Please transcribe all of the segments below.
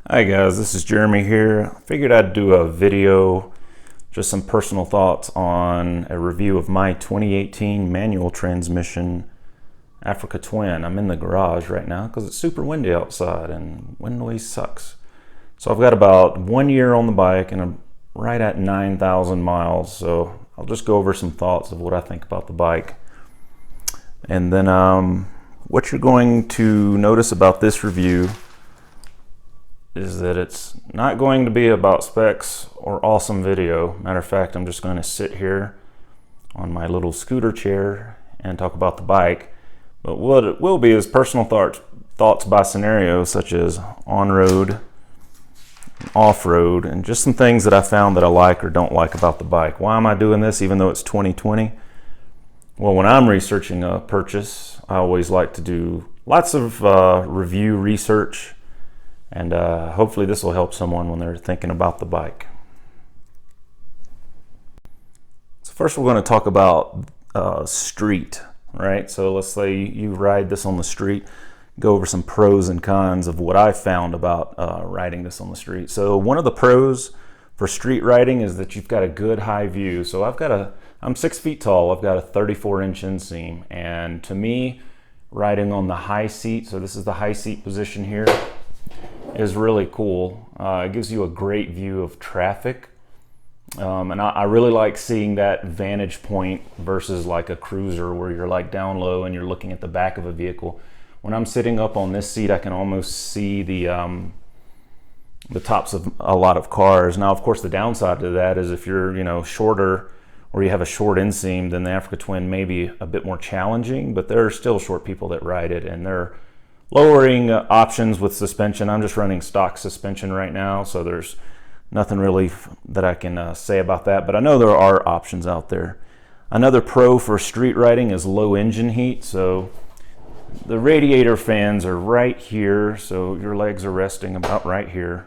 Hi guys, this is Jeremy here. I figured I'd do a video, just some personal thoughts on a review of my 2018 manual transmission Africa Twin. I'm in the garage right now because it's super windy outside and wind noise sucks. So I've got about 1 year on the bike and I'm right at 9,000 miles. So I'll just go over some thoughts of what I think about the bike. And then what you're going to notice about this review is that it's not going to be about specs or awesome video. Matter of fact, I'm just going to sit here on my little scooter chair and talk about the bike. But what it will be is personal thoughts by scenario, such as on-road, off-road, and just some things that I found that I like or don't like about the bike. Why am I doing this even though it's 2020? Well, when I'm researching a purchase, I always like to do lots of review research. And hopefully this will help someone when they're thinking about the bike. So first we're going to talk about street, right? So let's say you ride this on the street, go over some pros and cons of what I found about riding this on the street. So one of the pros for street riding is that you've got a good high view. So I'm 6 feet tall, I've got a 34-inch inseam, and to me, riding on the high seat, so this is the high seat position here, is really cool. It gives you a great view of traffic, and I really like seeing that vantage point versus like a cruiser where you're like down low and you're looking at the back of a vehicle. When I'm sitting up on this seat, I can almost see the tops of a lot of cars. Now, of course, the downside to that is if you're shorter or you have a short inseam, then the Africa Twin may be a bit more challenging, but there are still short people that ride it, and they're lowering options with suspension. I'm just running stock suspension right now, so there's nothing really that I can say about that, but I know there are options out there. Another pro for street riding is low engine heat. So the radiator fans are right here, so your legs are resting about right here.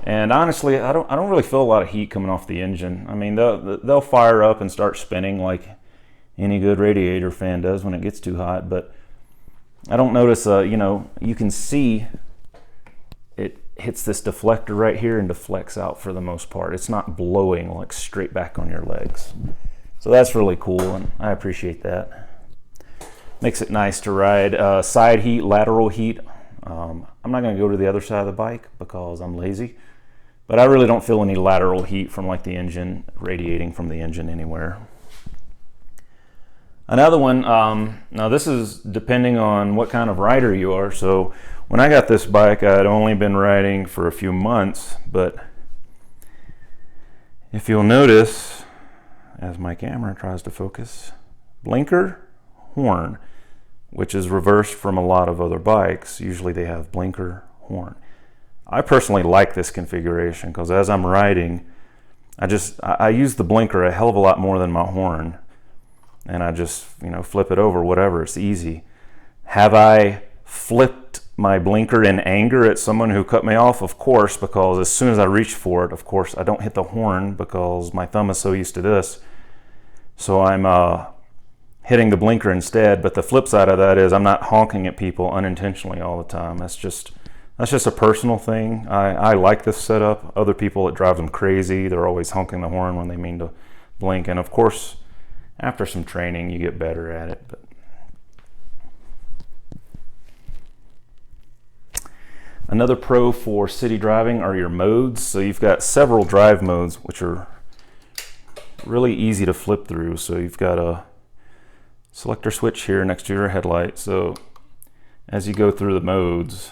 And honestly, I don't really feel a lot of heat coming off the engine. I mean, they'll fire up and start spinning like any good radiator fan does when it gets too hot, but I don't notice, you can see it hits this deflector right here and deflects out for the most part. It's not blowing like straight back on your legs. So that's really cool, and I appreciate that. Makes it nice to ride. Side heat, lateral heat. I'm not going to go to the other side of the bike because I'm lazy, but I really don't feel any lateral heat from like the engine radiating from the engine anywhere. Another one, now this is depending on what kind of rider you are. So when I got this bike, I had only been riding for a few months, but if you'll notice, as my camera tries to focus, blinker, horn, which is reversed from a lot of other bikes. Usually they have blinker, horn. I personally like this configuration because as I'm riding, I use the blinker a hell of a lot more than my horn. And I just, flip it over, whatever, it's easy. Have I flipped my blinker in anger at someone who cut me off? Of course, because as soon as I reach for it, of course, I don't hit the horn because my thumb is so used to this. So I'm hitting the blinker instead, but the flip side of that is I'm not honking at people unintentionally all the time. That's just a personal thing. I like this setup. Other people, it drives them crazy. They're always honking the horn when they mean to blink, and of course, after some training, you get better at it. But another pro for city driving are your modes. So you've got several drive modes, which are really easy to flip through. So you've got a selector switch here next to your headlight. So as you go through the modes,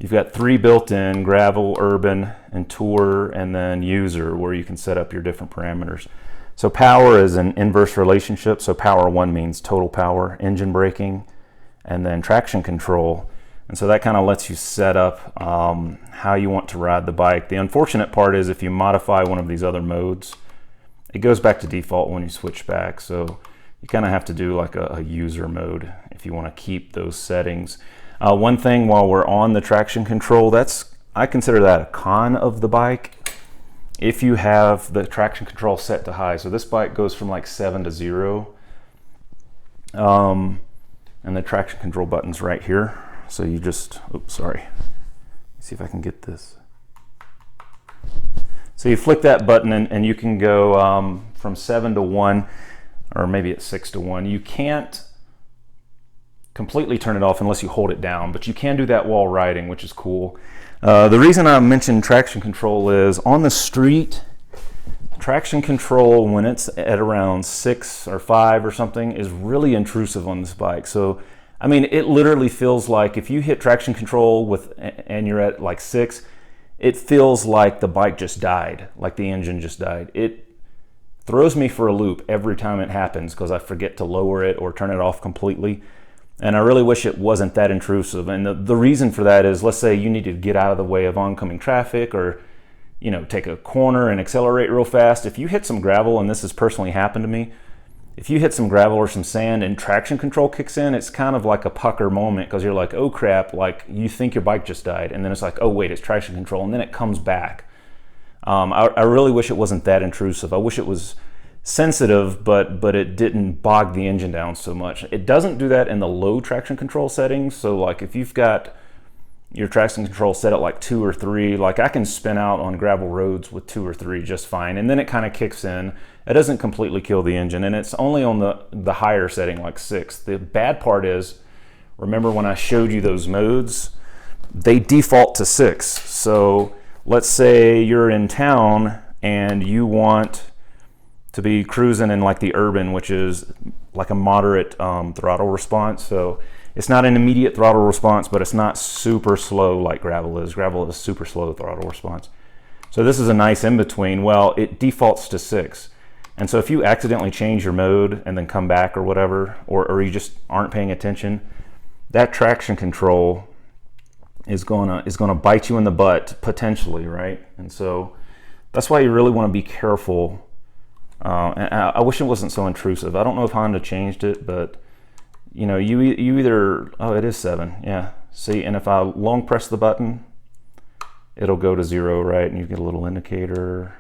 you've got 3 built-in: gravel, urban, and tour, and then user, where you can set up your different parameters. So power is an inverse relationship. So power 1 means total power, engine braking, and then traction control. And so that kind of lets you set up how you want to ride the bike. The unfortunate part is if you modify one of these other modes, it goes back to default when you switch back. So you kind of have to do like a user mode if you want to keep those settings. One thing while we're on the traction control, I consider that a con of the bike. If you have the traction control set to high, so this bike goes from like 7 to 0, and the traction control button's right here. So you just, oops, sorry. See if I can get this. So you flick that button and you can go from 7 to 1, or maybe it's 6 to 1. You can't completely turn it off unless you hold it down, but you can do that while riding, which is cool. The reason I mentioned traction control is on the street, traction control when it's at around 6 or 5 or something is really intrusive on this bike. So I mean, it literally feels like if you hit traction control and you're at like 6, it feels like the bike just died, like the engine just died. It throws me for a loop every time it happens because I forget to lower it or turn it off completely. And I really wish it wasn't that intrusive. And the reason for that is, let's say you need to get out of the way of oncoming traffic, or take a corner and accelerate real fast. If you hit some gravel, and this has personally happened to me, if you hit some gravel or some sand and traction control kicks in, it's kind of like a pucker moment because you're like, oh crap, like you think your bike just died. And then it's like, oh wait, it's traction control. And then it comes back. I really wish it wasn't that intrusive. I wish it was sensitive, but it didn't bog the engine down so much. It doesn't do that in the low traction control settings. So like if you've got your traction control set at like 2 or 3, like I can spin out on gravel roads with 2 or 3 just fine, and then it kind of kicks in. It doesn't completely kill the engine, and it's only on the higher setting, like 6. The bad part is, remember when I showed you those modes, they default to 6. So let's say you're in town and you want to be cruising in like the urban, which is like a moderate throttle response. So it's not an immediate throttle response, but it's not super slow like gravel is. Gravel is super slow throttle response. So this is a nice in-between. Well, it defaults to 6. And so if you accidentally change your mode and then come back or whatever, or you just aren't paying attention, that traction control is gonna bite you in the butt potentially, right? And so that's why you really want to be careful. And I wish it wasn't so intrusive. I don't know if Honda changed it, but you either, oh, it is 7, yeah. See, and if I long press the button, it'll go to 0, right? And you get a little indicator.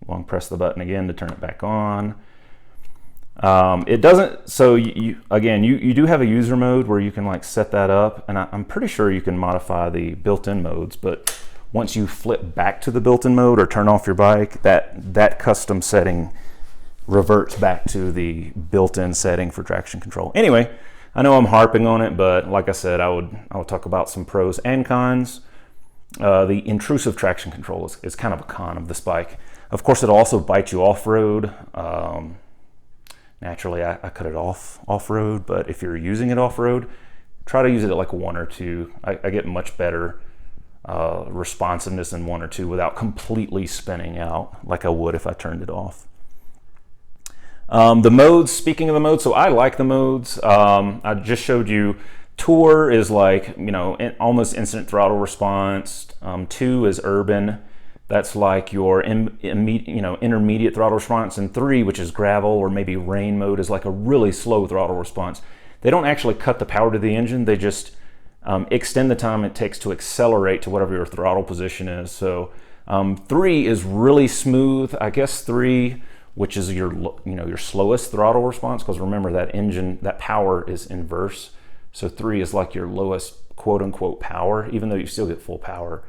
Long press the button again to turn it back on. It doesn't, so you do have a user mode where you can like set that up, and I'm pretty sure you can modify the built-in modes, but once you flip back to the built-in mode or turn off your bike, that custom setting reverts back to the built-in setting for traction control. Anyway, I know I'm harping on it, but like I said, I would talk about some pros and cons. The intrusive traction control is kind of a con of this bike. Of course, it'll also bite you off-road. Naturally, I cut it off-road, but if you're using it off-road, try to use it at like 1 or 2. I get much better responsiveness in 1 or 2 without completely spinning out like I would if I turned it off. The modes, speaking of the modes, so I like the modes. I just showed you Tour is like, almost instant throttle response. 2 is urban. That's like your intermediate throttle response. And 3, which is gravel or maybe rain mode, is like a really slow throttle response. They don't actually cut the power to the engine. They just extend the time it takes to accelerate to whatever your throttle position is. So 3 is really smooth. I guess 3, which is your slowest throttle response, because remember that power is inverse. So 3 is like your lowest quote unquote power, even though you still get full power.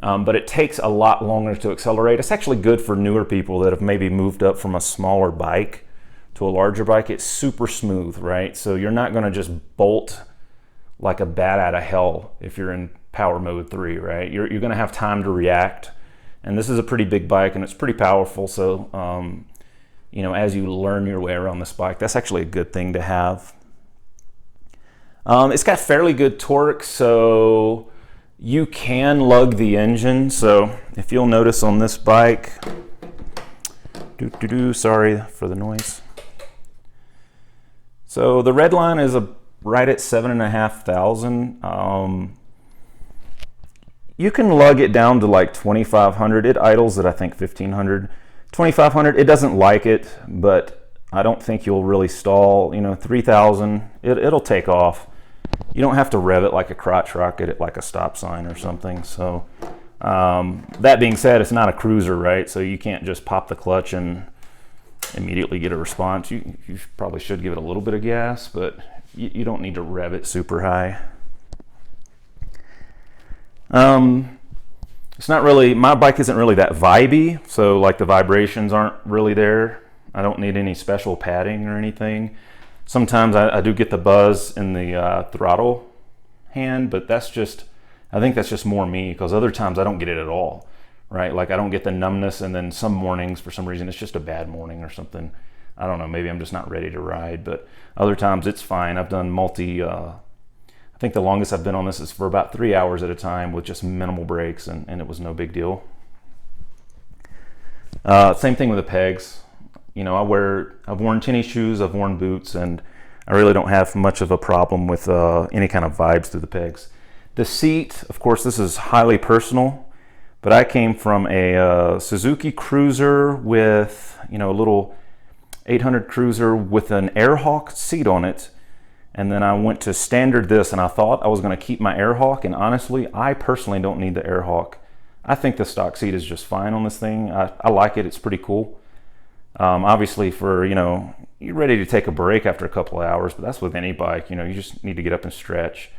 But it takes a lot longer to accelerate. It's actually good for newer people that have maybe moved up from a smaller bike to a larger bike. It's super smooth, right? So you're not gonna just bolt like a bat out of hell if you're in power mode 3, right? You're gonna have time to react. And this is a pretty big bike and it's pretty powerful. So, as you learn your way around this bike, that's actually a good thing to have. It's got fairly good torque, so you can lug the engine. So if you'll notice on this bike, sorry for the noise. So the red line is right at 7,500. You can lug it down to like 2,500. It idles at I think 1,500. 2,500, it doesn't like it, but I don't think you'll really stall. 3,000, it'll take off. You don't have to rev it like a crotch rocket at like a stop sign or something. So that being said, it's not a cruiser, right? So you can't just pop the clutch and immediately get a response. You probably should give it a little bit of gas, but you don't need to rev it super high. It's not really, my bike isn't really that vibey, so like the vibrations aren't really there. I don't need any special padding or anything. Sometimes I do get the buzz in the throttle hand, but that's just, I think that's just more me, because other times I don't get it at all, right? Like I don't get the numbness, and then some mornings for some reason it's just a bad morning or something. I don't know, maybe I'm just not ready to ride, but other times it's fine. I've done I think the longest I've been on this is for about 3 hours at a time with just minimal brakes, and it was no big deal. Same thing with the pegs. You know, I've worn tennis shoes, I've worn boots, and I really don't have much of a problem with any kind of vibes through the pegs. The seat, of course, this is highly personal, but I came from a Suzuki Cruiser with, you know, a little 800 Cruiser with an Airhawk seat on it. And then I went to standard this, and I thought I was going to keep my Airhawk, and honestly, I personally don't need the Airhawk. I think the stock seat is just fine on this thing. I like it. It's pretty cool. Obviously, for, you know, you're ready to take a break after a couple of hours, but that's with any bike. You know, you just need to get up and stretch.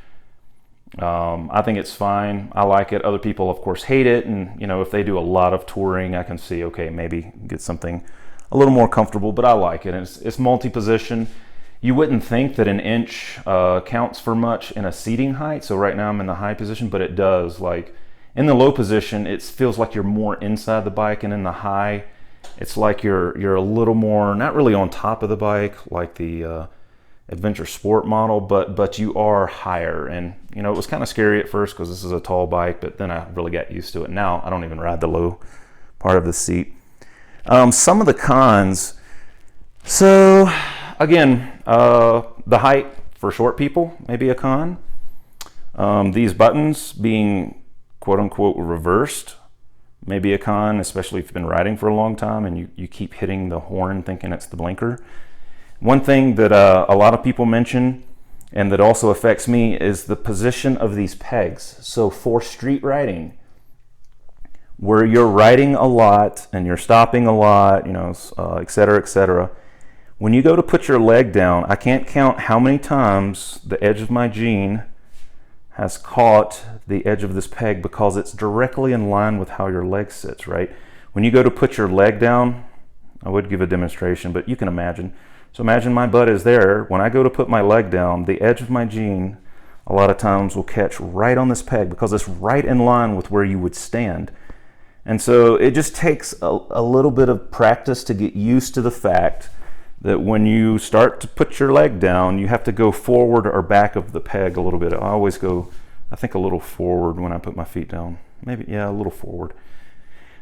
I think it's fine. I like it. Other people, of course, hate it, and, you know, if they do a lot of touring, I can see, okay, maybe get something a little more comfortable, but I like it. And it's multi-position. You wouldn't think that an inch counts for much in a seating height. So right now I'm in the high position, but it does. Like in the low position, it feels like you're more inside the bike, and in the high, it's like you're a little more, not really on top of the bike like the Adventure Sport model, but you are higher. And you know, it was kind of scary at first because this is a tall bike, but then I really got used to it. Now I don't even ride the low part of the seat. Some of the cons. So again, the height for short people may be a con. These buttons being quote unquote reversed may be a con, especially if you've been riding for a long time and you keep hitting the horn thinking it's the blinker. One thing that a lot of people mention, and that also affects me, is the position of these pegs. So for street riding, where you're riding a lot and you're stopping a lot, you know, et cetera, et cetera, when you go to put your leg down, I can't count how many times the edge of my jean has caught the edge of this peg, because it's directly in line with how your leg sits, right? When you go to put your leg down, I would give a demonstration, but you can imagine. So imagine my butt is there. When I go to put my leg down, the edge of my jean a lot of times will catch right on this peg, because it's right in line with where you would stand. And so it just takes a little bit of practice to get used to the fact that when you start to put your leg down, you have to go forward or back of the peg a little bit. I always go, I think, a little forward when I put my feet down. Maybe, yeah, a little forward.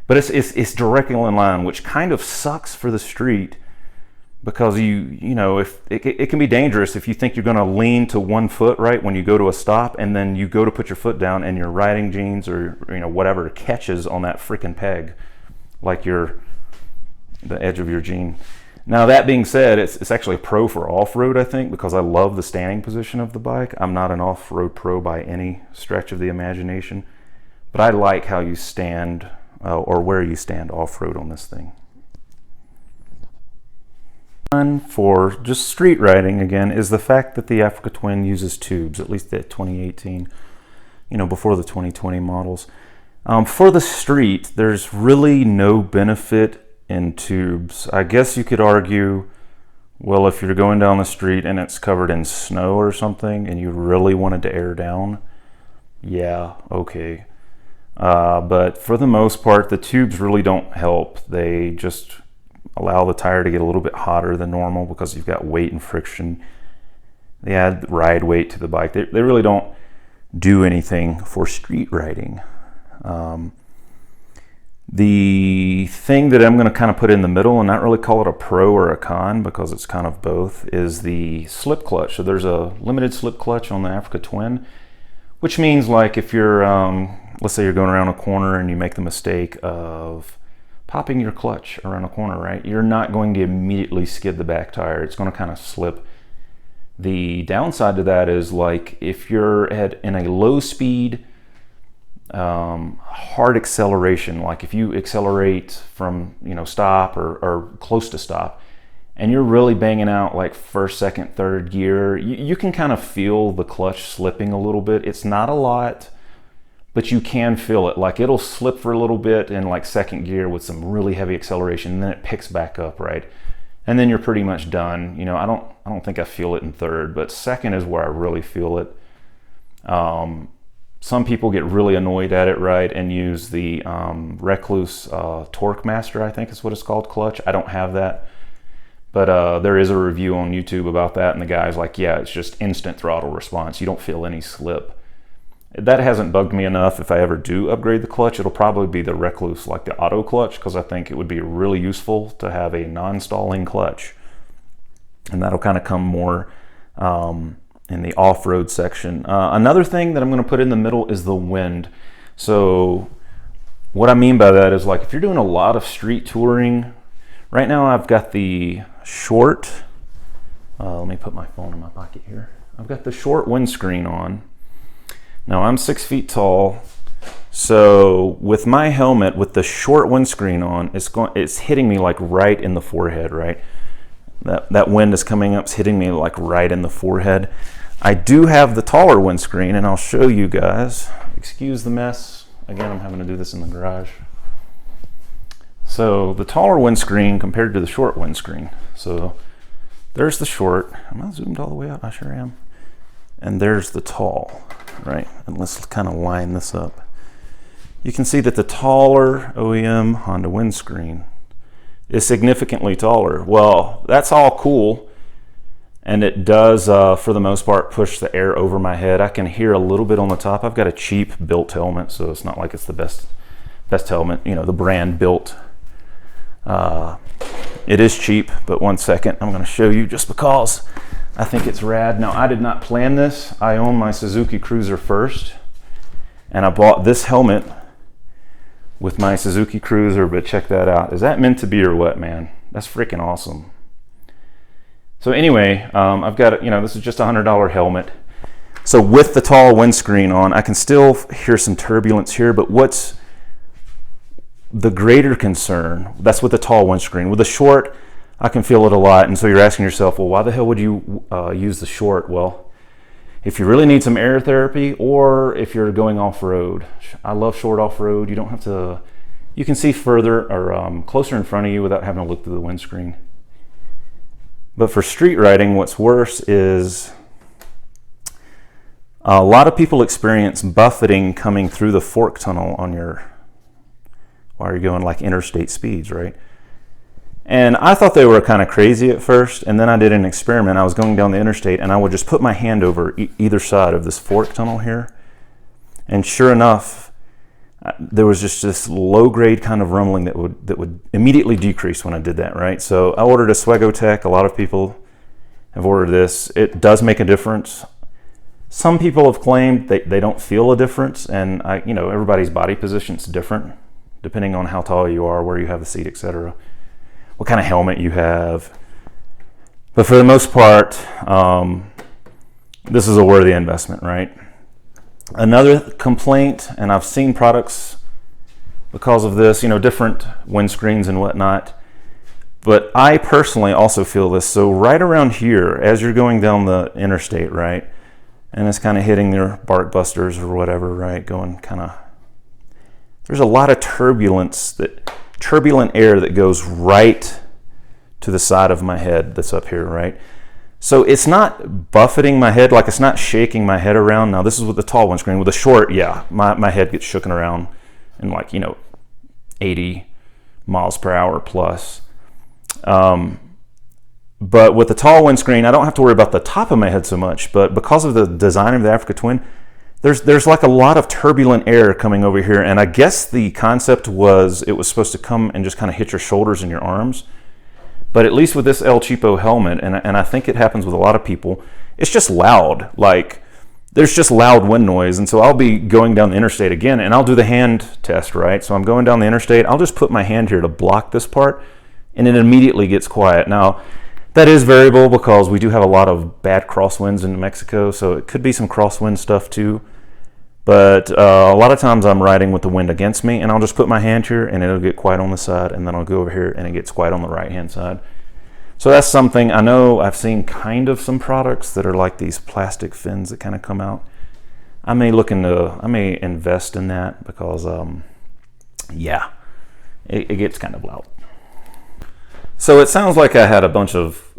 But it's directly in line, which kind of sucks for the street, because you know, if it can be dangerous if you think you're going to lean to one foot, right, when you go to a stop, and then you go to put your foot down and your riding jeans or, you know, whatever catches on that freaking peg, like the edge of your jean. Now, that being said, it's actually a pro for off-road, I think, because I love the standing position of the bike. I'm not an off-road pro by any stretch of the imagination, but I like how you stand or where you stand off-road on this thing. For just street riding, again, is the fact that the Africa Twin uses tubes, at least the 2018, you know, before the 2020 models. For the street, there's really no benefit in tubes. I guess you could argue, well, if you're going down the street and it's covered in snow or something and you really wanted to air down, yeah, okay. But for the most part, the tubes really don't help. They just allow the tire to get a little bit hotter than normal because you've got weight and friction. They add ride weight to the bike. They really don't do anything for street riding. The thing that I'm going to kind of put in the middle and not really call it a pro or a con, because it's kind of both, is the slip clutch. So there's a limited slip clutch on the Africa Twin, which means, like, if you're, let's say you're going around a corner and you make the mistake of popping your clutch around a corner, right? You're not going to immediately skid the back tire. It's going to kind of slip. The downside to that is, like, if you're in a low speed, hard acceleration, like if you accelerate from, you know, stop or close to stop, and you're really banging out like first, second, third gear, you can kind of feel the clutch slipping a little bit. It's not a lot, but you can feel it. Like it'll slip for a little bit in like second gear with some really heavy acceleration, and then it picks back up, right? And then you're pretty much done. You know, I don't think I feel it in third, but second is where I really feel it. Some people get really annoyed at it, right, and use the Recluse Torque Master, I think is what it's called, clutch. I don't have that, but there is a review on YouTube about that, and the guy's like, yeah, it's just instant throttle response. You don't feel any slip. That hasn't bugged me enough. If I ever do upgrade the clutch, it'll probably be the Recluse, like the auto clutch, because I think it would be really useful to have a non-stalling clutch. And that'll kind of come more in the off-road section. Another thing that I'm going to put in the middle is the wind. So what I mean by that is, like, if you're doing a lot of street touring, right now I've got the short, let me put my phone in my pocket here. I've got the short windscreen on. Now I'm 6 feet tall, so with my helmet, with the short windscreen on, it's hitting me like right in the forehead, right? That wind is coming up, it's hitting me like right in the forehead. I do have the taller windscreen, and I'll show you guys. Excuse the mess. Again, I'm having to do this in the garage. So the taller windscreen compared to the short windscreen. So there's the short. Am I zoomed all the way out? I sure am. And there's the tall, right? And let's kind of line this up. You can see that the taller OEM Honda windscreen is significantly taller. Well, that's all cool, and it does, for the most part, push the air over my head. I can hear a little bit on the top. I've got a cheap built helmet, so it's not like it's the best helmet, you know, the brand built. It is cheap, but one second, I'm going to show you just because I think it's rad. Now, I did not plan this. I own my Suzuki Cruiser first, and I bought this helmet with my Suzuki Cruiser, but check that out. Is that meant to be or what, man? That's freaking awesome. So anyway, I've got, you know, this is just a $100 helmet. So with the tall windscreen on, I can still hear some turbulence here, but what's the greater concern, that's with the tall windscreen. With the short, I can feel it a lot, and so you're asking yourself, well, why the hell would you use the short? Well, if you really need some air therapy, or if you're going off-road. I love short off-road. You don't have to, you can see further or closer in front of you without having to look through the windscreen. But for street riding, what's worse is a lot of people experience buffeting coming through the fork tunnel on while you're going like interstate speeds, right? And I thought they were kind of crazy at first, and then I did an experiment. I was going down the interstate, and I would just put my hand over either side of this fork tunnel here, and sure enough, there was just this low-grade kind of rumbling that would immediately decrease when I did that, right? So I ordered a Swegotech. A lot of people have ordered this. It does make a difference. Some people have claimed they don't feel a difference, and you know, everybody's body position's different depending on how tall you are, where you have the seat, etc., what kind of helmet you have. But for the most part, this is a worthy investment, right? Another complaint, and I've seen products because of this, you know, different windscreens and whatnot, but I personally also feel this. So right around here, as you're going down the interstate, right, and it's kind of hitting your bark busters or whatever, right, going kind of, there's a lot of turbulent air that goes right to the side of my head that's up here, right? So it's not buffeting my head, like it's not shaking my head around. Now this is with the tall windscreen. With the short, yeah, my head gets shooken around in like, you know, 80 miles per hour plus. But with the tall windscreen, I don't have to worry about the top of my head so much, but because of the design of the Africa Twin, there's like a lot of turbulent air coming over here, and I guess the concept was it was supposed to come and just kind of hit your shoulders and your arms. But at least with this El Cheapo helmet, and I think it happens with a lot of people, it's just loud. Like, there's just loud wind noise, and so I'll be going down the interstate again, and I'll do the hand test, right? So I'm going down the interstate, I'll just put my hand here to block this part, and it immediately gets quiet. Now, that is variable because we do have a lot of bad crosswinds in New Mexico, so it could be some crosswind stuff too. But a lot of times I'm riding with the wind against me, and I'll just put my hand here and it'll get quiet on the side, and then I'll go over here and it gets quiet on the right hand side. So that's something. I know I've seen kind of some products that are like these plastic fins that kind of come out. I may invest in that because, yeah, it gets kind of loud. So it sounds like I had a bunch of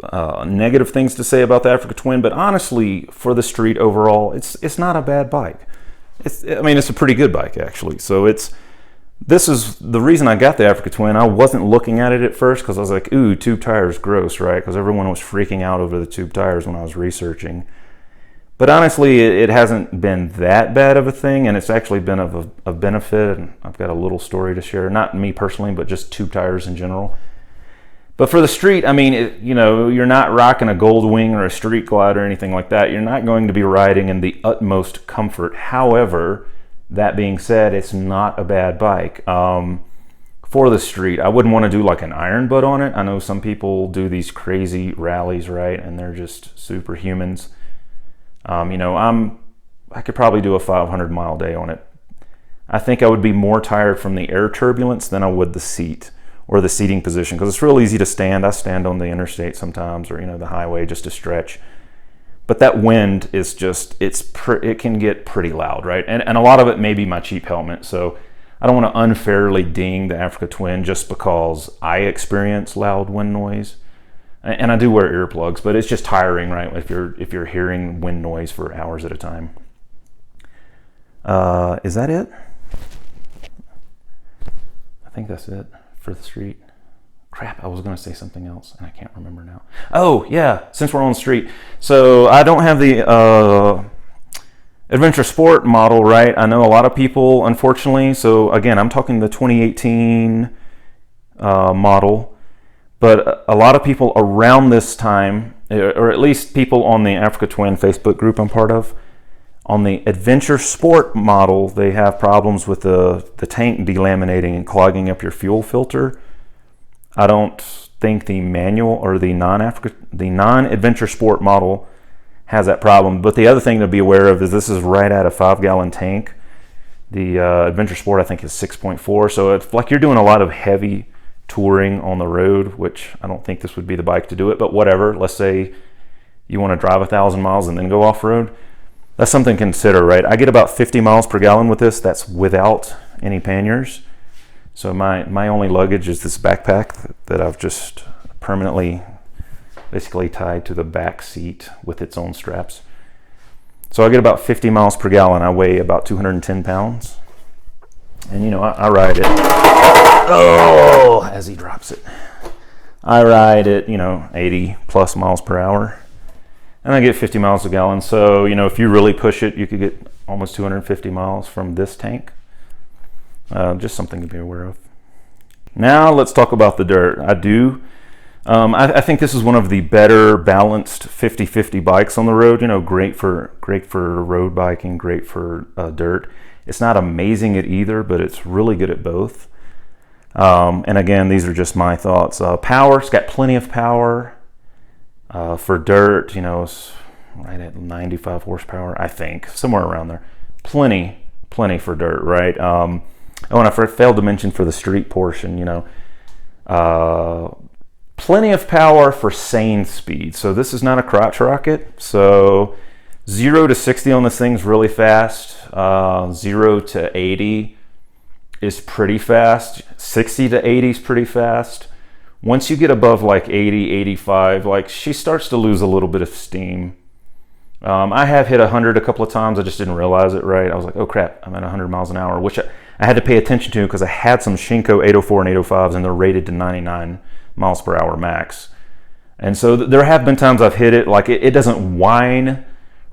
negative things to say about the Africa Twin, but honestly, for the street overall, it's not a bad bike. It's a pretty good bike actually. So this is the reason I got the Africa Twin. I wasn't looking at it at first because I was like, ooh, tube tires, gross, right? Because everyone was freaking out over the tube tires when I was researching. But honestly, it hasn't been that bad of a thing, and it's actually been of a benefit. And I've got a little story to share, not me personally, but just tube tires in general. But for the street, I mean, you're not rocking a Goldwing or a Street Glide or anything like that. You're not going to be riding in the utmost comfort. However, that being said, it's not a bad bike. For the street, I wouldn't want to do like an iron butt on it. I know some people do these crazy rallies, right? And they're just superhumans. I could probably do a 500-mile day on it. I think I would be more tired from the air turbulence than I would the seat or the seating position, because it's real easy to stand. I stand on the interstate sometimes, or the highway, just to stretch. But that wind is just, it can get pretty loud, right? And a lot of it may be my cheap helmet. So I don't want to unfairly ding the Africa Twin just because I experience loud wind noise. And I do wear earplugs, but it's just tiring, right? If you're hearing wind noise for hours at a time. Is that it? I think that's it for the street. Crap, I was going to say something else, and I can't remember now. Oh, yeah, since we're on the street. So I don't have the Adventure Sport model, right? I know a lot of people, unfortunately. So again, I'm talking the 2018 model. But a lot of people around this time, or at least people on the Africa Twin Facebook group I'm part of, on the Adventure Sport model, they have problems with the tank delaminating and clogging up your fuel filter. I don't think the manual or the non-Adventure Sport model has that problem. But the other thing to be aware of is this is right at a 5-gallon tank. The Adventure Sport, I think, is 6.4. So it's like you're doing a lot of heavy touring on the road, which I don't think this would be the bike to do it, but whatever. Let's say you want to drive 1,000 miles and then go off-road. That's something to consider, right? I get about 50 miles per gallon with this. That's without any panniers. So my only luggage is this backpack that I've just permanently basically tied to the back seat with its own straps. So I get about 50 miles per gallon. I weigh about 210 pounds. And I ride it. Oh, as he drops it. I ride at, 80 plus miles per hour. And I get 50 miles a gallon. So, if you really push it, you could get almost 250 miles from this tank. Just something to be aware of. Now let's talk about the dirt. I think this is one of the better balanced 50-50 bikes on the road. Great for road biking, great for dirt. It's not amazing at either, but it's really good at both. And again, these are just my thoughts. Power, it's got plenty of power. For dirt, it's right at 95 horsepower, I think, somewhere around there. Plenty for dirt, right? And I failed to mention for the street portion, plenty of power for sane speed. So this is not a crotch rocket. So 0 to 60 on this thing's really fast. 0 to 80 is pretty fast. 60 to 80 is pretty fast. Once you get above like 80, 85, like she starts to lose a little bit of steam. I have hit 100 a couple of times. I just didn't realize it, right? I was like, oh crap, I'm at 100 miles an hour, which I had to pay attention to because I had some Shinko 804 and 805s and they're rated to 99 miles per hour max. And so there have been times I've hit it, like it doesn't whine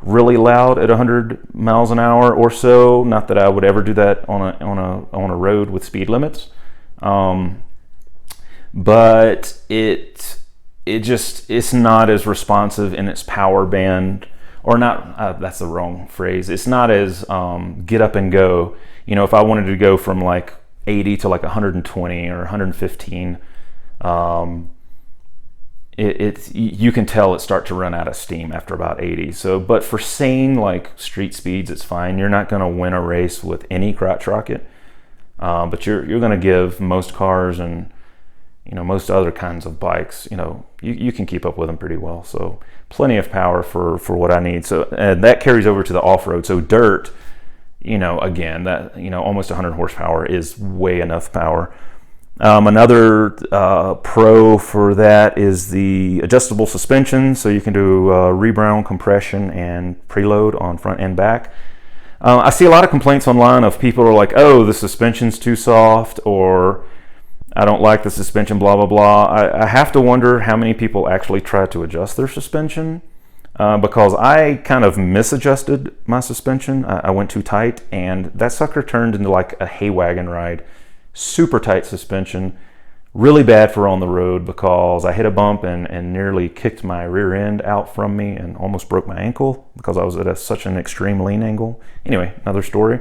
really loud at 100 miles an hour or so. Not that I would ever do that on a road with speed limits. But it's not as responsive in its power band, or not, that's the wrong phrase. It's not as get up and go. If I wanted to go from like 80 to like 120 or 115, you can tell it start to run out of steam after about 80. So, but for sane like street speeds, it's fine. You're not going to win a race with any crotch rocket, but you're going to give most cars and most other kinds of bikes, you can keep up with them pretty well. So plenty of power for what I need. So, and that carries over to the off-road. So dirt, again, that, almost 100 horsepower is way enough power. Another pro for that is the adjustable suspension. So you can do rebound, compression, and preload on front and back. I see a lot of complaints online of people who are like, oh, the suspension's too soft, or I don't like the suspension, blah, blah, blah. I have to wonder how many people actually try to adjust their suspension, because I kind of misadjusted my suspension. I went too tight, and that sucker turned into like a hay wagon ride. Super tight suspension, really bad for on the road, because I hit a bump and nearly kicked my rear end out from me and almost broke my ankle because I was at such an extreme lean angle. Anyway, another story.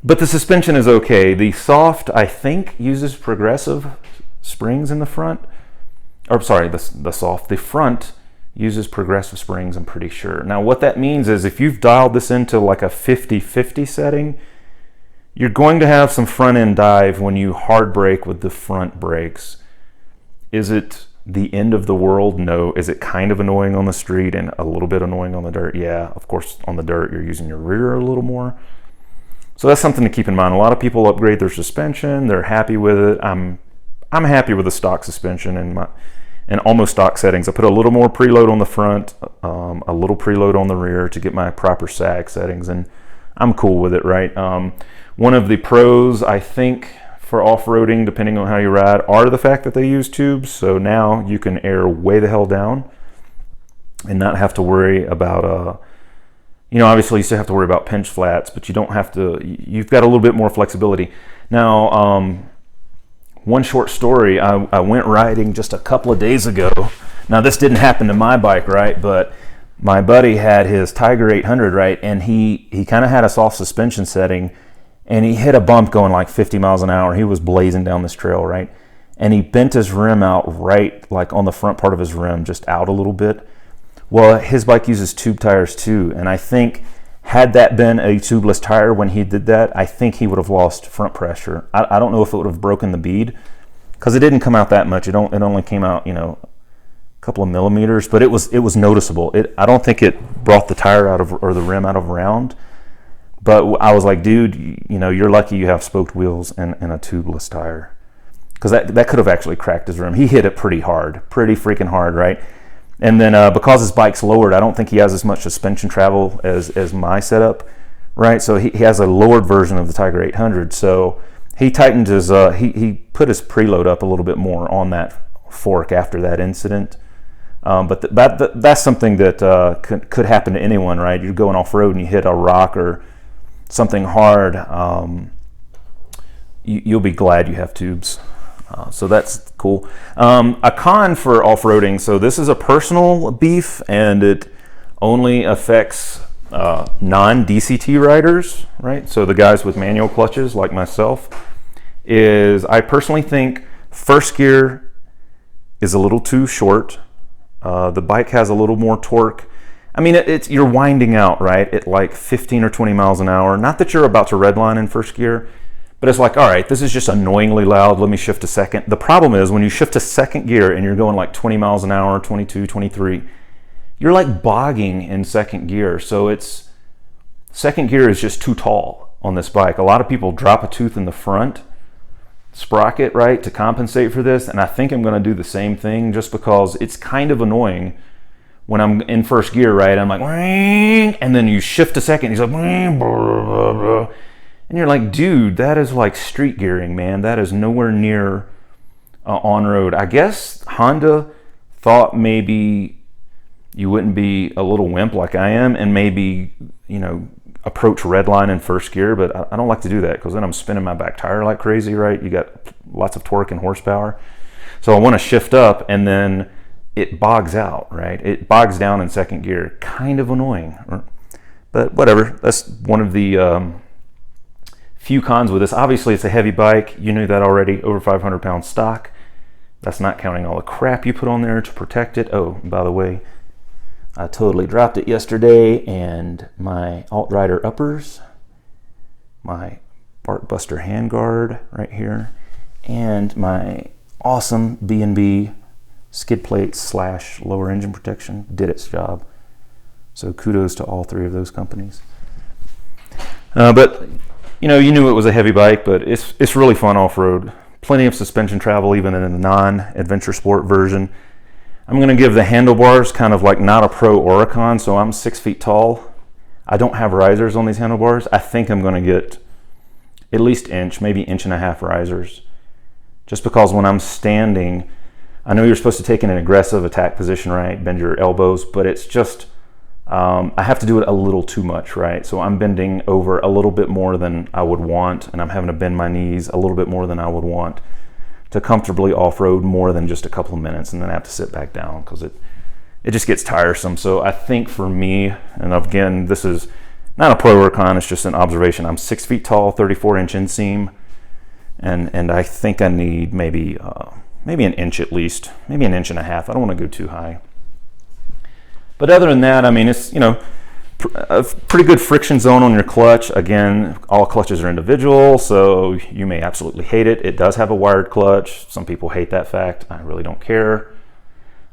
But the suspension is okay. The soft, I think, uses progressive springs in the front. Or sorry, the soft. The front uses progressive springs, I'm pretty sure. Now what that means is if you've dialed this into like a 50-50 setting, you're going to have some front end dive when you hard brake with the front brakes. Is it the end of the world? No. Is it kind of annoying on the street and a little bit annoying on the dirt? Yeah, of course on the dirt you're using your rear a little more. So that's something to keep in mind. A lot of people upgrade their suspension. They're happy with it. I'm happy with the stock suspension and almost stock settings. I put a little more preload on the front, a little preload on the rear to get my proper sag settings, and I'm cool with it, right? One of the pros, I think, for off-roading, depending on how you ride, are the fact that they use tubes. So now you can air way the hell down and not have to worry about, obviously you still have to worry about pinch flats, but you don't have to, you've got a little bit more flexibility. Now, one short story, I went riding just a couple of days ago. Now this didn't happen to my bike, right? But my buddy had his Tiger 800, right? And he kind of had a soft suspension setting, and he hit a bump going like 50 miles an hour. He was blazing down this trail, right? And he bent his rim out right, like on the front part of his rim, just out a little bit. Well, his bike uses tube tires too, and I think had that been a tubeless tire when he did that, I think he would have lost front pressure. I don't know if it would have broken the bead, because it didn't come out that much. It only came out, a couple of millimeters, but it was noticeable. I don't think it brought the tire out of, or the rim out of round. But I was like, dude, you're lucky you have spoked wheels and a tubeless tire, because that could have actually cracked his rim. He hit it pretty freaking hard, right? And then because his bike's lowered, I don't think he has as much suspension travel as my setup, right? So he has a lowered version of the Tiger 800. So he tightened his, he put his preload up a little bit more on that fork after that incident. But that's something that could happen to anyone, right? You're going off-road and you hit a rock or something hard, you'll be glad you have tubes. So that's cool. A con for off-roading, so this is a personal beef, and it only affects non-DCT riders, right? So the guys with manual clutches like myself, is I personally think first gear is a little too short. The bike has a little more torque. I mean, you're winding out, right, at like 15 or 20 miles an hour. Not that you're about to redline in first gear, but it's like, all right, this is just annoyingly loud. Let me shift to second. The problem is when you shift to second gear and you're going like 20 miles an hour, 22, 23, you're like bogging in second gear. So second gear is just too tall on this bike. A lot of people drop a tooth in the front sprocket, right, to compensate for this. And I think I'm going to do the same thing, just because it's kind of annoying. When I'm in first gear, right, I'm like, and then you shift to second, he's like, and you're like, dude, that is like street gearing, man. That is nowhere near on-road. I guess Honda thought maybe you wouldn't be a little wimp like I am and maybe, approach redline in first gear, but I don't like to do that, because then I'm spinning my back tire like crazy, right? You got lots of torque and horsepower. So I want to shift up, and then it bogs out, right? It bogs down in second gear. Kind of annoying, but whatever. That's one of the few cons with this. Obviously, it's a heavy bike. You knew that already. Over 500 pound stock. That's not counting all the crap you put on there to protect it. Oh, by the way, I totally dropped it yesterday, and my Alt-Rider uppers, my Bark Buster handguard right here, and my awesome B&B skid plate / lower engine protection. Did its job. So kudos to all three of those companies. But you knew it was a heavy bike, but it's really fun off-road. Plenty of suspension travel, even in the non-adventure sport version. I'm going to give the handlebars kind of like not a pro or a con, so I'm 6 feet tall. I don't have risers on these handlebars. I think I'm going to get at least inch, maybe 1.5 inch risers. Just because when I'm standing, I know you're supposed to take an aggressive attack position, right? Bend your elbows, but it's just, I have to do it a little too much, right? So I'm bending over a little bit more than I would want, and I'm having to bend my knees a little bit more than I would want to comfortably off-road more than just a couple of minutes, and then I have to sit back down because it just gets tiresome. So I think for me, and again, this is not a pro or con, it's just an observation. I'm 6 feet tall, 34-inch inseam, and I think I need maybe an inch at least, maybe 1.5 inches. I don't want to go too high. But other than that, I mean, it's a pretty good friction zone on your clutch. Again, all clutches are individual, so you may absolutely hate it. It does have a wired clutch. Some people hate that fact. I really don't care.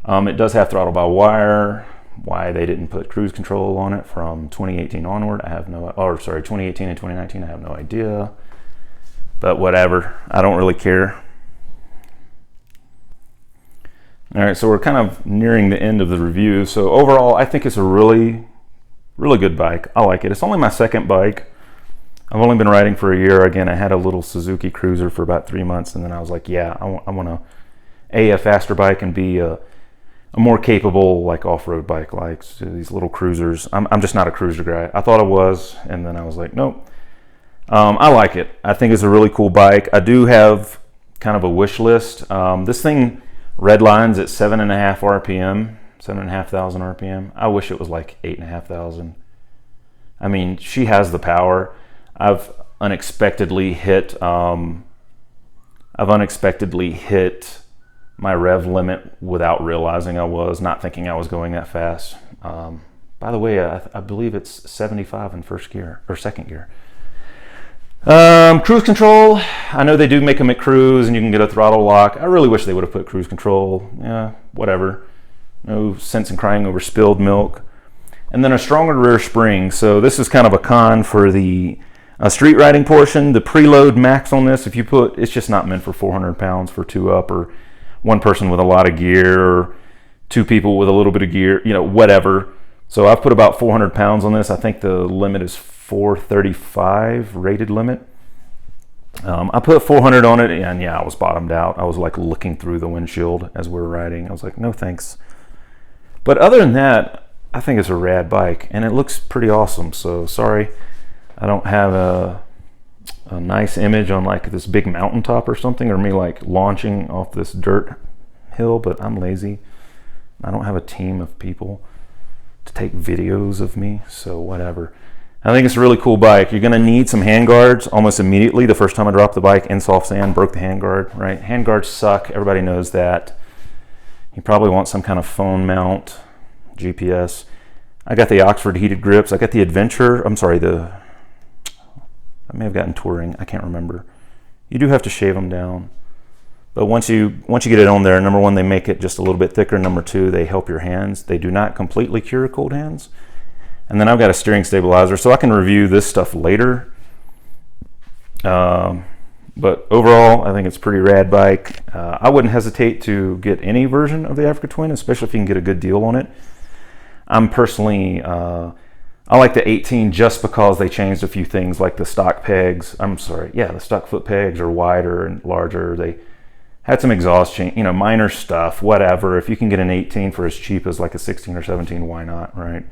It does have throttle by wire. Why they didn't put cruise control on it from 2018 onward, 2018 and 2019, I have no idea. But whatever, I don't really care. All right, so we're kind of nearing the end of the review. So overall, I think it's a really good bike. I like it. It's only my second bike. I've only been riding for a year. Again, I had a little Suzuki Cruiser for about 3 months, and then I was like, yeah, I want a faster bike and be a more capable like off-road bike, like these little cruisers. I'm just not a cruiser guy. I thought I was, and then I was like, nope. I like it. I think it's a really cool bike. I do have kind of a wish list. This thing redlines at 7.5 RPM, 7,500 RPM. I wish it was like 8,500. I mean, she has the power. I've unexpectedly hit my rev limit without realizing I was, not thinking I was going that fast. By the way, I believe it's 75 in first gear or second gear. Cruise control, I know they do make them at cruise and you can get a throttle lock. I really wish they would have put cruise control. Yeah, whatever. No sense in crying over spilled milk. And then a stronger rear spring. So this is kind of a con for the street riding portion. The preload max on this, it's just not meant for 400 pounds for 2 up, or one person with a lot of gear, or 2 people with a little bit of gear, whatever. So I've put about 400 pounds on this. I think the limit is 435 rated limit. I put 400 on it, and yeah, I was bottomed out. I was like looking through the windshield as we were riding. I was like, no thanks. But other than that, I think it's a rad bike, and it looks pretty awesome. So sorry, I don't have a nice image on like this big mountaintop or something, or me like launching off this dirt hill, but I'm lazy. I don't have a team of people to take videos of me, so whatever. I think it's a really cool bike. You're going to need some handguards almost immediately. The first time I dropped the bike in soft sand, broke the handguard, right? Handguards suck. Everybody knows that. You probably want some kind of phone mount, GPS. I got the Oxford heated grips. I got the Adventure. I may have gotten Touring. I can't remember. You do have to shave them down. But once you get it on there, number one, they make it just a little bit thicker. Number two, they help your hands. They do not completely cure cold hands. And then I've got a steering stabilizer, so I can review this stuff later. But overall, I think it's a pretty rad bike. I wouldn't hesitate to get any version of the Africa Twin, especially if you can get a good deal on it. I'm personally, I like the 18 just because they changed a few things, like the stock pegs. The stock foot pegs are wider and larger. They had some exhaust change, minor stuff, whatever. If you can get an 18 for as cheap as like a 16 or 17, why not, right?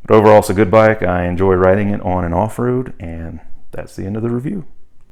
But overall, it's a good bike. I enjoy riding it on and off-road, and that's the end of the review.